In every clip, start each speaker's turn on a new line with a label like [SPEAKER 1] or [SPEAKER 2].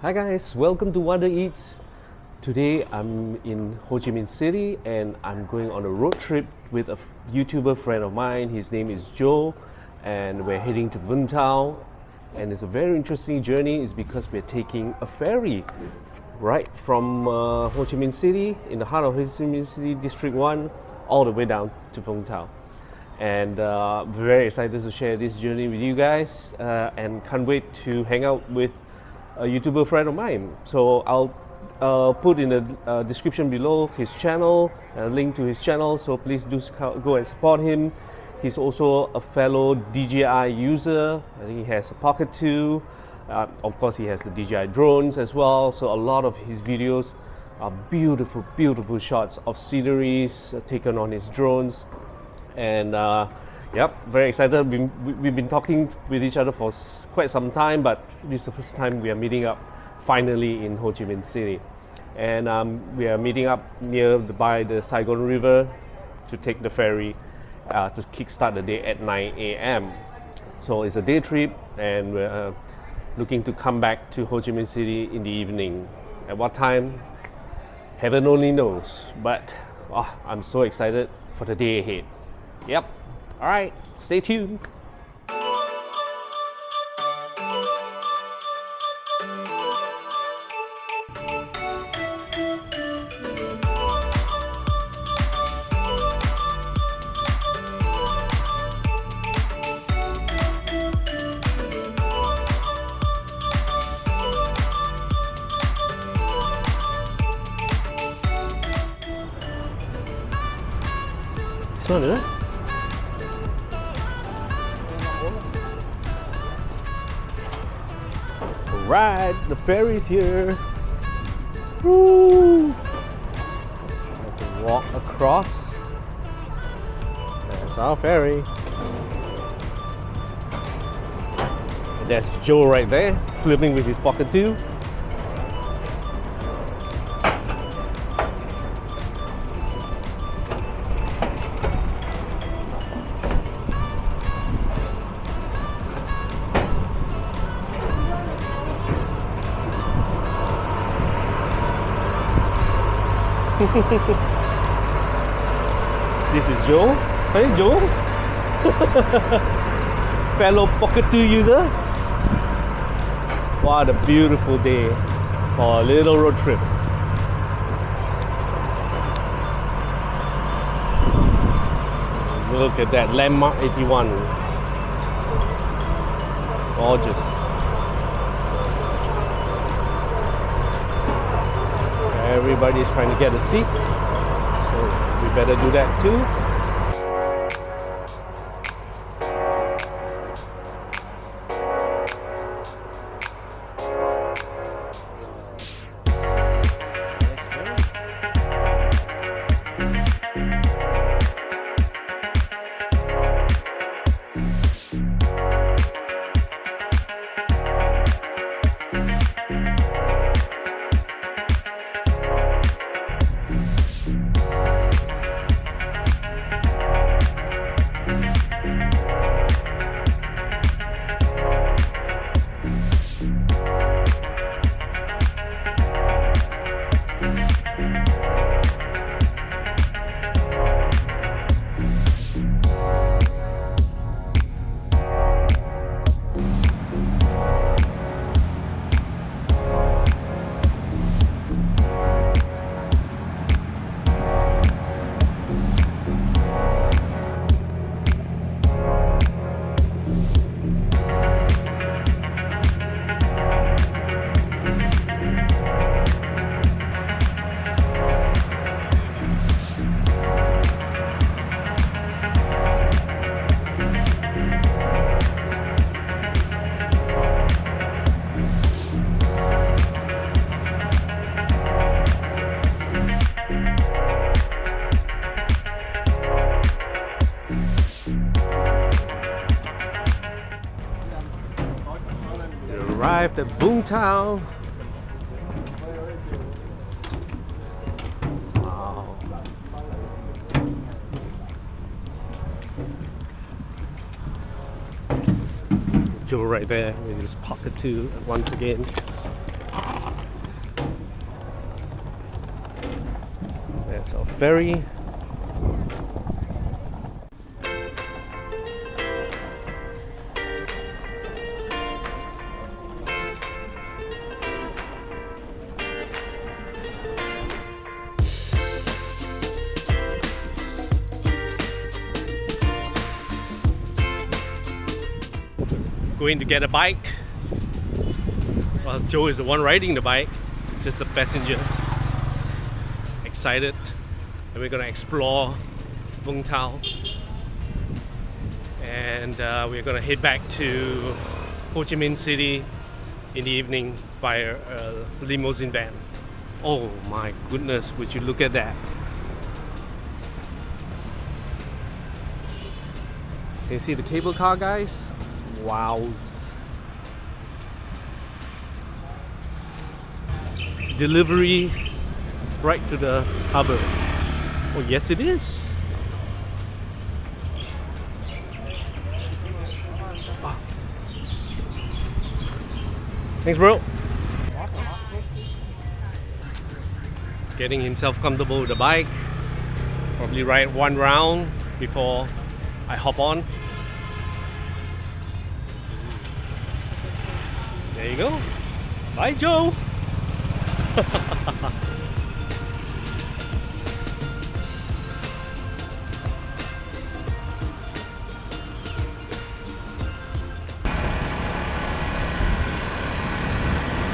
[SPEAKER 1] Hi guys, welcome to Wonder Eats. Today I'm in Ho Chi Minh City and I'm going on a road trip with a YouTuber friend of mine. His name is Joe and we're heading to Vung Tau. And it's a very interesting journey. It's because we're taking a ferry right from Ho Chi Minh City, in the heart of Ho Chi Minh City, District 1, all the way down to Vung Tau. And very excited to share this journey with you guys and can't wait to hang out with a YouTuber friend of mine. So I'll put in the description below his channel, a link to his channel, so please do go and support him. He's also a fellow DJI user. I think he has a Pocket 2. Of course, he has the DJI drones as well. So a lot of his videos are beautiful, beautiful shots of sceneries taken on his drones. And yep, very excited. We've been talking with each other for quite some time, but this is the first time we are meeting up finally in Ho Chi Minh City. And we are meeting up by the Saigon River to take the ferry to kickstart the day at 9 a.m. So it's a day trip and we're looking to come back to Ho Chi Minh City in the evening. At what time? Heaven only knows. But I'm so excited for the day ahead. Yep. All right, stay tuned. This one, is it? Alright, the ferry's here. Woo! I have to walk across. That's our ferry. And there's Joe right there, filming with his Pocket 2. This is Joe. Hey Joe. Fellow Pocket 2 user. What a beautiful day for a little road trip. Look at that, Landmark 81. Gorgeous. Everybody's trying to get a seat, so we better do that too. Arrived at Vung Tau. Wow. Joe right there with his Pocket 2 once again. Sau Ferry. Going to get a bike. Well, Joe is the one riding the bike, just a passenger. Excited. And we're gonna explore Vung Tau. And we're gonna head back to Ho Chi Minh City in the evening via a limousine van. Oh my goodness, would you look at that? Can you see the cable car, guys? Wows. Delivery right to the harbor. Oh yes it is. Ah. Thanks bro. Getting himself comfortable with the bike. Probably ride one round before I hop on. There you go. Bye, Joe.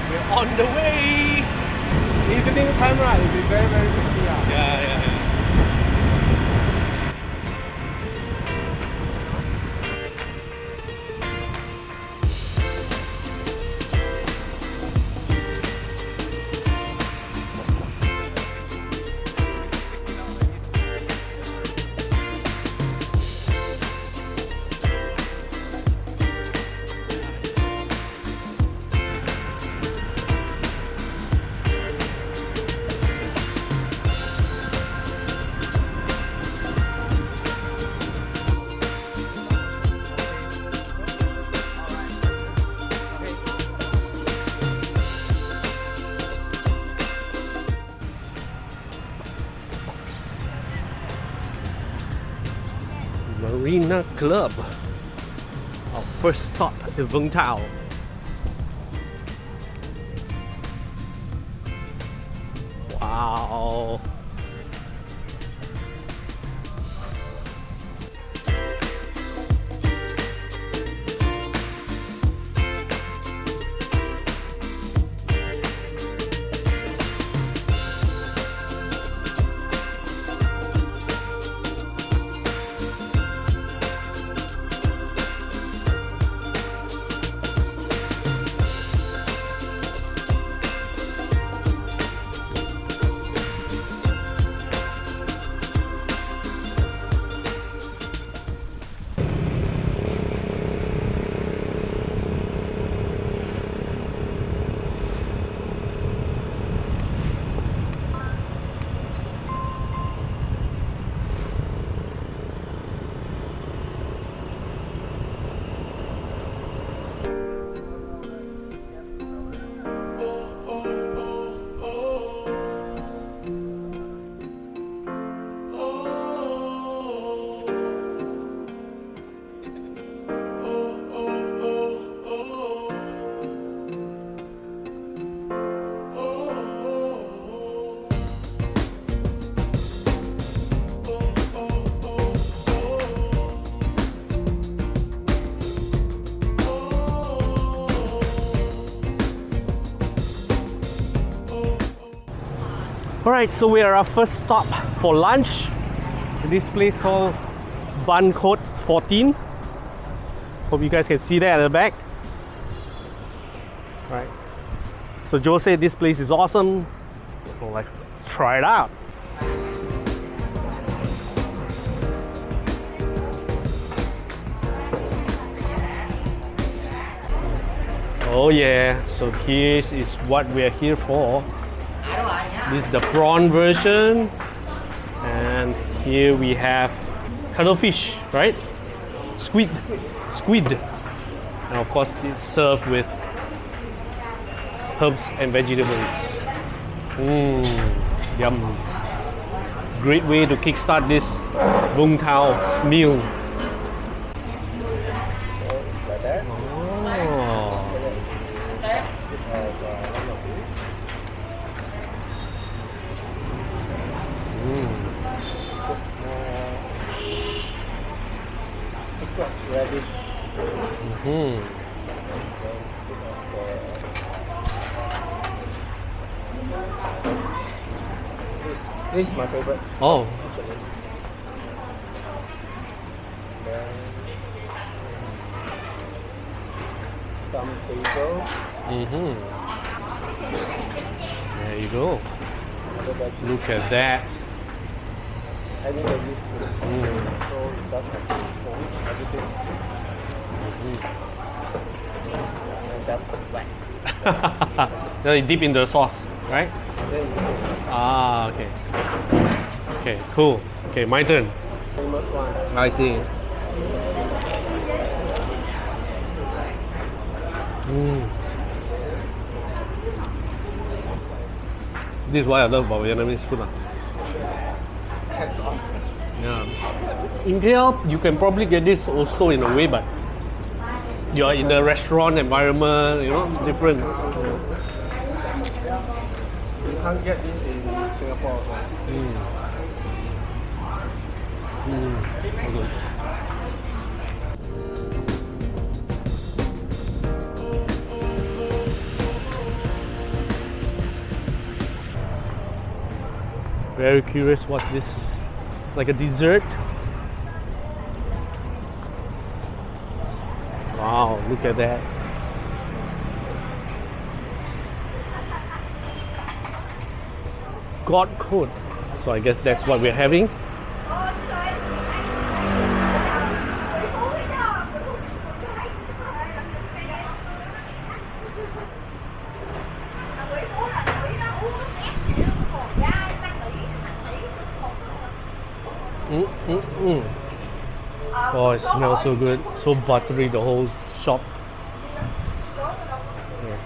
[SPEAKER 1] We're on the way.
[SPEAKER 2] Evening camera will be very, very pretty.
[SPEAKER 1] Yeah. Marina Club. Our first stop in Vung Tau. Wow. Alright, so we are our first stop for lunch in this place called Bánh Khọt 14. Hope you guys can see that at the back. Alright, so Joe said this place is awesome, so let's try it out. Oh yeah, so this is what we are here for. This is the prawn version, and here we have cuttlefish, right? Squid, and of course it's served with herbs and vegetables. Yum. great way to kickstart this Vung Tau meal.
[SPEAKER 2] Like that.
[SPEAKER 1] Oh.
[SPEAKER 2] Radish. This is my favorite.
[SPEAKER 1] Oh.
[SPEAKER 2] Actually. Then some basil.
[SPEAKER 1] There you go. Look at that.
[SPEAKER 2] I think that this is so it just have to hold everything. And just whack.
[SPEAKER 1] Then you dip in the sauce, right?
[SPEAKER 2] Then
[SPEAKER 1] Ah, okay. Okay, cool. Okay, my turn.
[SPEAKER 2] famous one.
[SPEAKER 1] I see. This is what I love about Vietnamese food.
[SPEAKER 2] Hands on.
[SPEAKER 1] Yeah. In KL, you can probably get this also in a way, but you're in a restaurant environment, you know, different.
[SPEAKER 2] You can't get this in Singapore also.
[SPEAKER 1] Okay. Very curious what's this? Like a dessert? Wow, look at that. Khot. So I guess that's what we're having. Oh, it smells so good. So buttery, the whole shop. Yeah.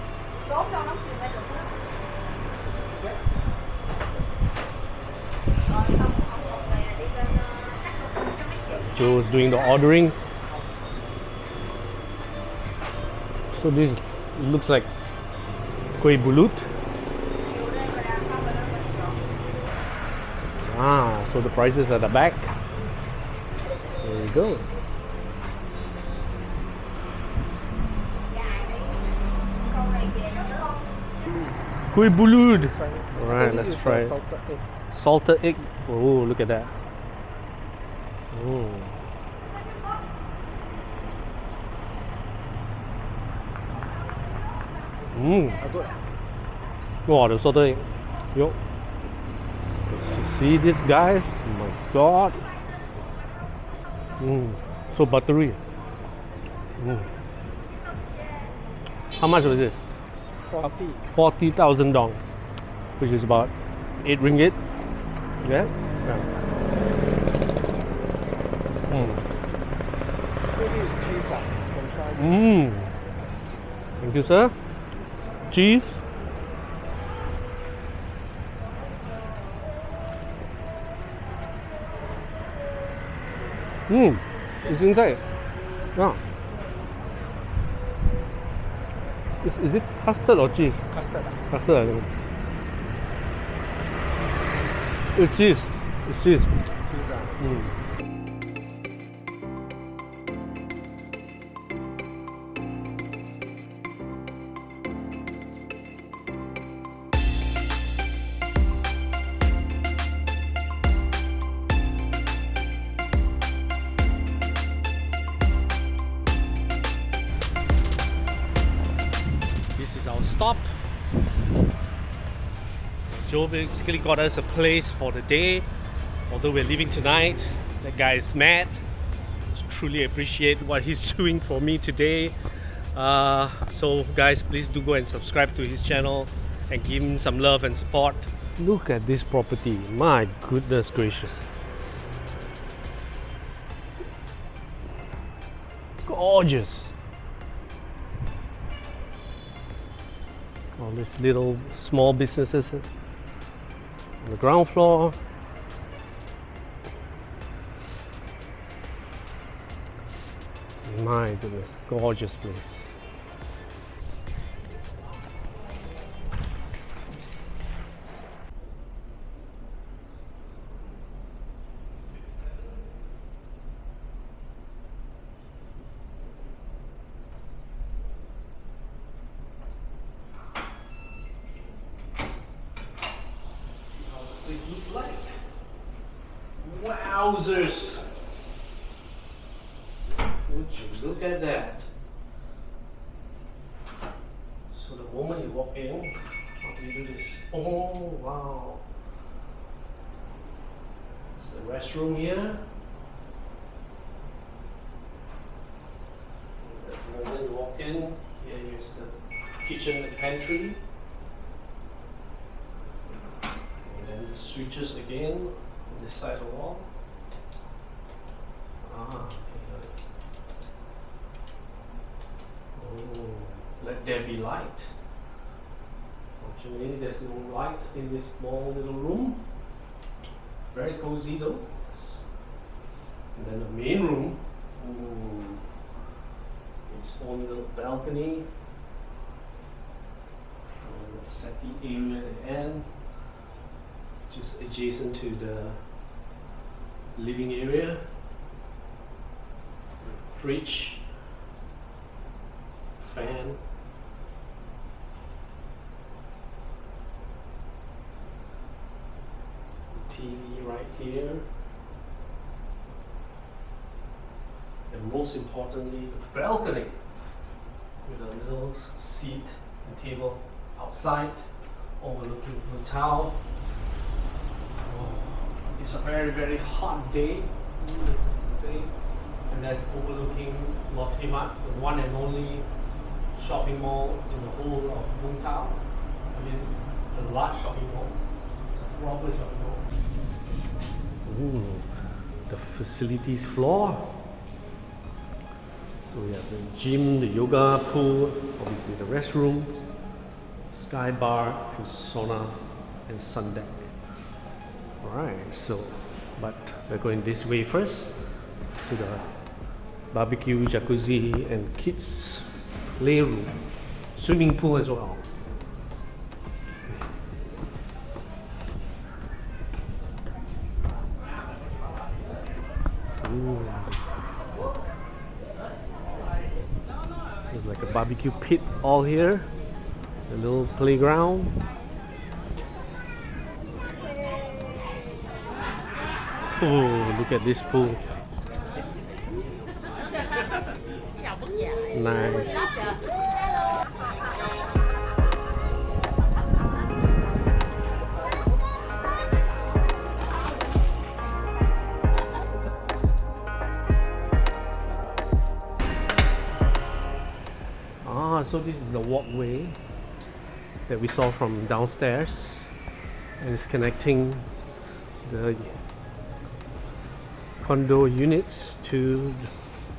[SPEAKER 1] Joe's doing the ordering. So this looks like kuih bulut. Wow, so the prices at the back. There you go. Kuih bulut. Alright, let's try it. Salted egg. Oh, look at that. Oh. Oh, the salted egg. Yo. See this, guys? Oh my god. So buttery. How much was this? 40,000 dong, which is about 8 ringgit. Yeah?
[SPEAKER 2] Maybe it's cheese. Can try this.
[SPEAKER 1] Thank you, sir. Cheese. It's inside. Yeah. Is it custard or cheese?
[SPEAKER 2] Custard.
[SPEAKER 1] Custard, I think. It's cheese. It's cheese. This is our stop. Joe basically got us a place for the day. Although we're leaving tonight, that guy is mad. Truly appreciate what he's doing for me today. So guys, please do go and subscribe to his channel and give him some love and support. Look at this property. My goodness gracious. Gorgeous. All these little small businesses on the ground floor. My goodness, gorgeous place. This looks like. Wowzers! Would you look at that? So the moment you walk in, how do you do this? Oh wow! It's the restroom here. That's the moment you walk in. Here is the kitchen and pantry. And the switches again on this side of the wall. Okay. Oh, let there be light. Fortunately, there's no light in this small little room. Very cozy though. Yes. And then the main room. Its own little balcony. And the settee area at the end, which is adjacent to the living area. Fridge, fan, TV right here, and most importantly, the balcony with a little seat and table outside overlooking Vung Tau. It's a very, very hot day, needless to say. And that's overlooking Lotte Mart, the one and only shopping mall in the whole of Vung Tau. At least the large shopping mall, the proper shopping mall. Ooh, the facilities floor. So we have the gym, the yoga pool, obviously the restroom, sky bar, and sauna, and sun deck. Alright, so, but we're going this way first to the barbecue, jacuzzi, and kids playroom, swimming pool as well. Ooh. So it's like a barbecue pit all here, a little playground. Oh, look at this pool. Nice. So this is the walkway that we saw from downstairs, and it's connecting the condo units to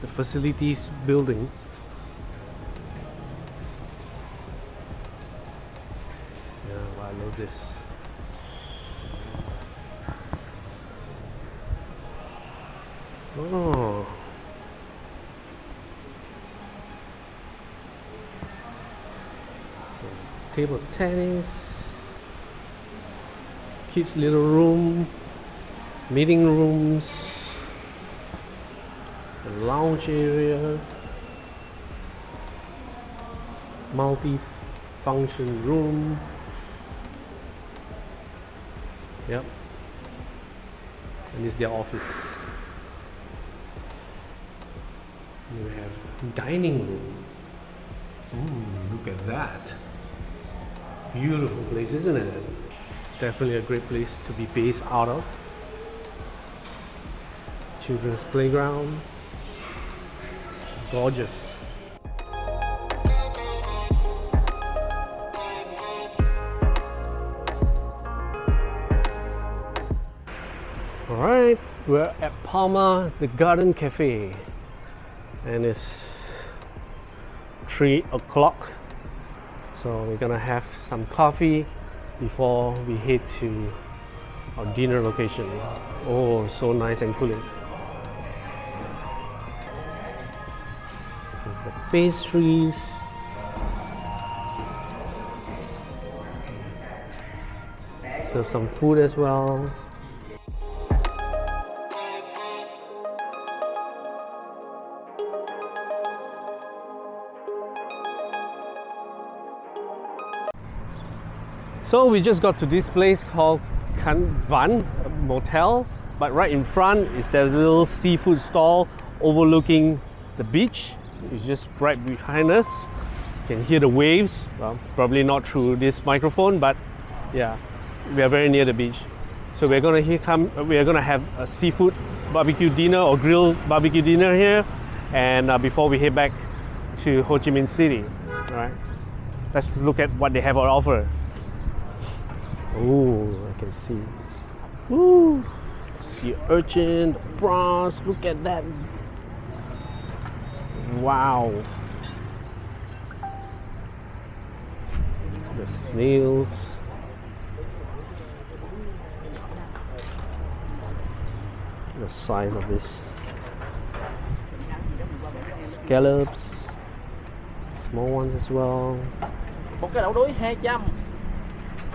[SPEAKER 1] the facilities building. Yeah, I love this. Oh. So, table tennis, kids' little room, meeting rooms, a lounge area, multi-function room. Yep. And this is their office. We have dining room. Look at that. Beautiful place, isn't it? Definitely a great place to be based out of. Children's playground. Gorgeous. Alright, we're at Palma, the Garden Cafe. And it's 3 o'clock. So we're gonna have some coffee before we head to our dinner location. Oh, so nice and cooling. pastries. Serve some food as well. So we just got to this place called Can Van Motel, but right in front is that little seafood stall overlooking the beach. It's just right behind us. You can hear the waves. Well, probably not through this microphone, but yeah, we are very near the beach. So we're gonna have a seafood barbecue dinner or grill barbecue dinner here, and before we head back to Ho Chi Minh City. All right, let's look at what they have on offer. Oh, I can see. Ooh, sea urchin, the prawns. Look at that. Wow. The snails. The size of this. Scallops. Small ones as well.
[SPEAKER 3] Một cái đậu đuối 200.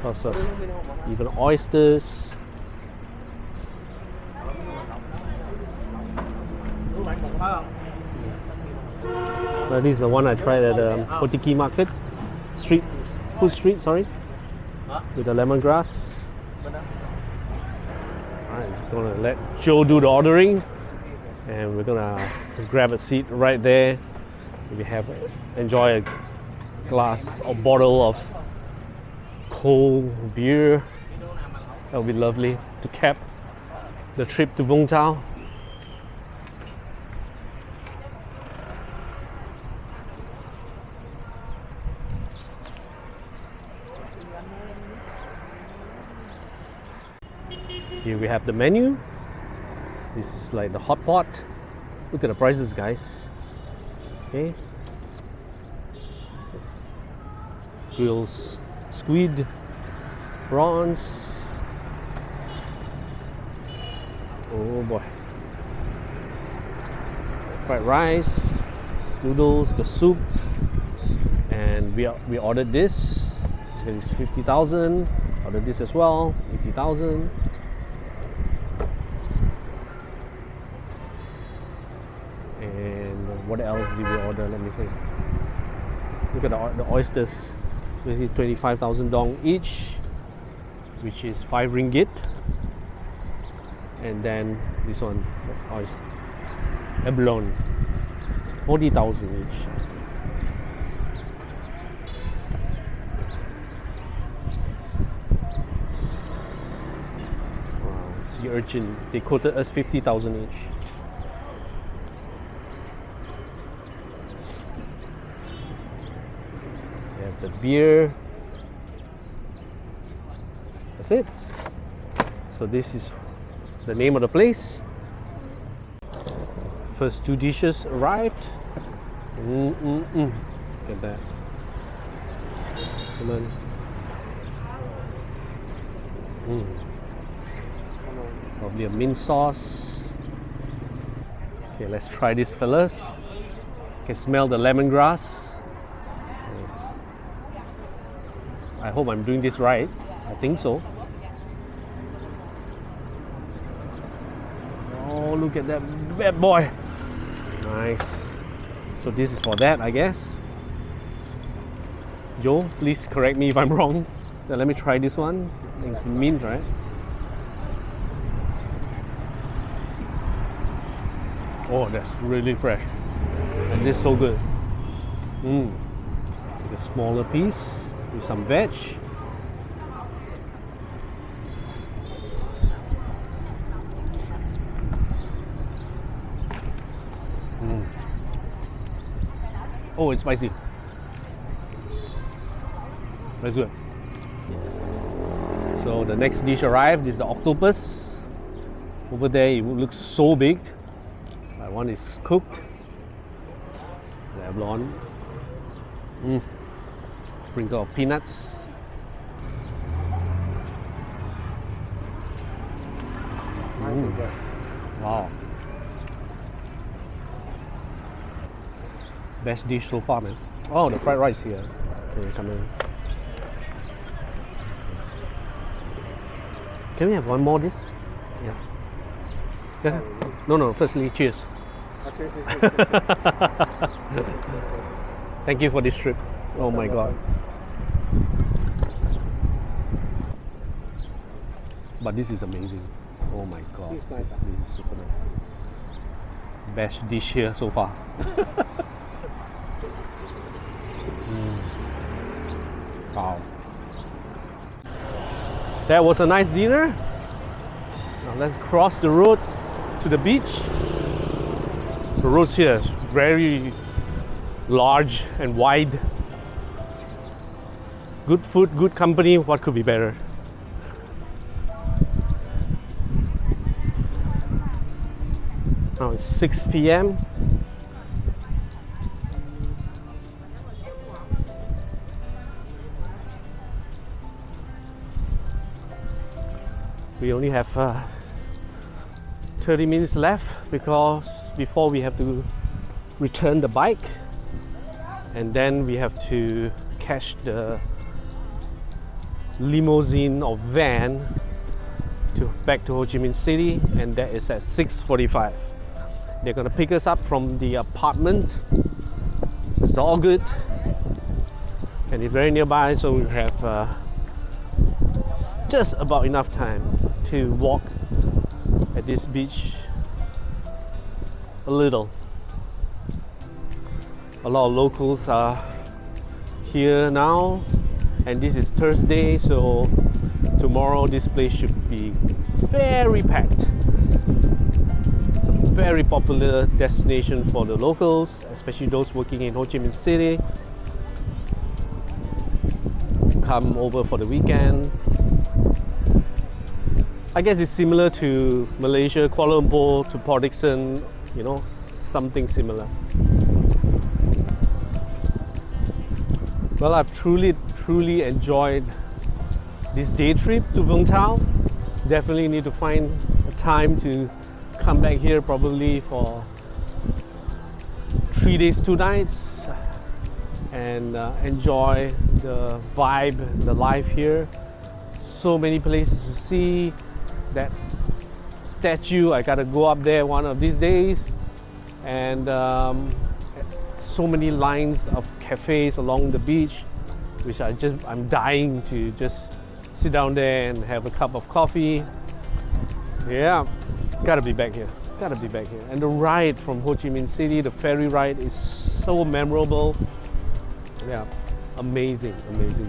[SPEAKER 1] Also, even oysters. This is the one I tried at Otiki Market Street, Food Street, sorry, with the lemongrass. Alright, I'm gonna let Joe do the ordering, and we're gonna grab a seat right there. We enjoy a glass or bottle of cold beer. That would be lovely to cap the trip to Vung Tau. Here we have the menu. This is like the hot pot. Look at the prices, guys. Okay. Grills, squid, prawns. Oh boy. Fried rice, noodles, the soup, and we ordered this. It is 50,000. Ordered this as well, 50,000. And what else did we order? Let me think. Look at the oysters. This is 25,000 dong each, which is 5 ringgit. And then this one, oyster, abalone, 40,000 each. Wow, sea urchin, they quoted us 50,000 each. We have the beer. That's it. So this is the name of the place. First 2 dishes arrived. Look at that. Come on. Probably a mint sauce. Okay, let's try this, fellas. You can smell the lemongrass. I hope I'm doing this right. I think so. Oh, look at that bad boy. Nice. So this is for that, I guess. Joe, please correct me if I'm wrong. So let me try this one. I think it's mint, right? Oh, that's really fresh. And this is so good. Take a smaller piece with some veg. Oh, it's spicy. That's good. So the next dish arrived is the octopus. Over there, it looks so big. That one is cooked. It's abalone. Sprinkle of peanuts. Wow. Best dish so far, man. Oh, the fried rice here. Okay, come in. Can we have one more dish? Yeah. Yeah. No. Firstly, cheers.
[SPEAKER 2] Cheers, cheers, cheers, cheers.
[SPEAKER 1] Thank you for this trip. Oh my God. But this is amazing. Oh my God.
[SPEAKER 2] It's nice.
[SPEAKER 1] This is super nice. Best dish here so far. Wow. That was a nice dinner. Now let's cross the road to the beach. The roads here is very large and wide. Good food, good company. What could be better? Now it's 6 p.m. We only have 30 minutes left because before we have to return the bike, and then we have to catch the limousine or van back to Ho Chi Minh City, and that is at 6:45. They're gonna pick us up from the apartment, so it's all good, and it's very nearby, so we have just about enough time to walk at this beach a little. A lot of locals are here now, and this is Thursday, so tomorrow this place should be very packed. It's a very popular destination for the locals, especially those working in Ho Chi Minh City. Come over for the weekend. I guess it's similar to Malaysia, Kuala Lumpur to Port Dickson, you know, something similar. Well, I've truly enjoyed this day trip to Vung Tau. Definitely need to find a time to come back here, probably for 3 days, 2 nights, and enjoy the vibe, the life here. So many places to see. That statue, I gotta go up there one of these days, and so many lines of cafes along the beach, which I'm dying to just sit down there and have a cup of coffee. Yeah, gotta be back here. And the ride from Ho Chi Minh City, the ferry ride, is so memorable. Yeah, amazing place.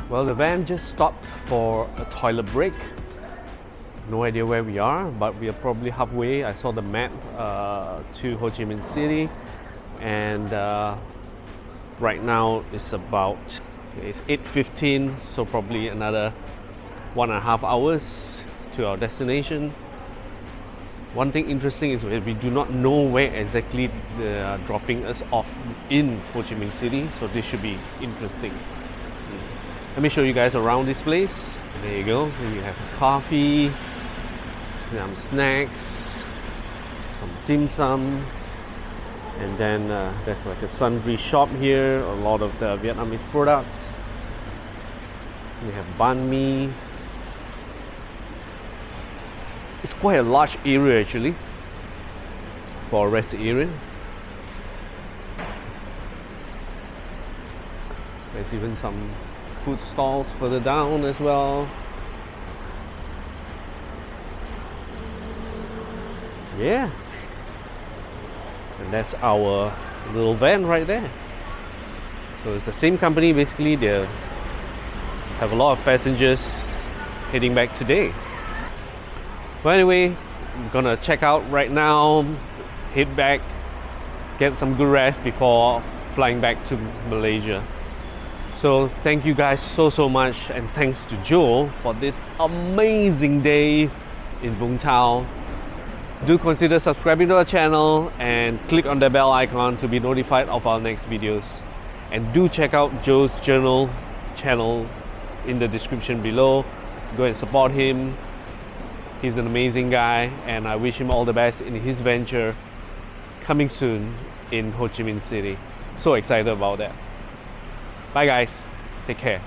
[SPEAKER 1] Well, the van just stopped for a toilet break. No idea where we are, but we are probably halfway. I saw the map to Ho Chi Minh City, and right now it's 8:15, so probably another 1.5 hours to our destination. One thing interesting is we do not know where exactly they are dropping us off in Ho Chi Minh City, so this should be interesting. Let me show you guys around this place. There you go. You have coffee, some snacks, some dim sum, and then there's like a sundry shop here. A lot of the Vietnamese products. We have banh mi. It's quite a large area actually for a rest area. There's even some food stalls further down as well. Yeah, and that's our little van right there. So it's the same company basically. They have a lot of passengers heading back today. But anyway, I'm gonna check out right now, head back, get some good rest before flying back to Malaysia. So thank you guys so much, and thanks to Joe for this amazing day in Vung Tau. Do consider subscribing to our channel and click on the bell icon to be notified of our next videos. And do check out Joe's journal channel in the description below. Go and support him. He's an amazing guy, and I wish him all the best in his venture coming soon in Ho Chi Minh City. So excited about that. Bye guys, take care.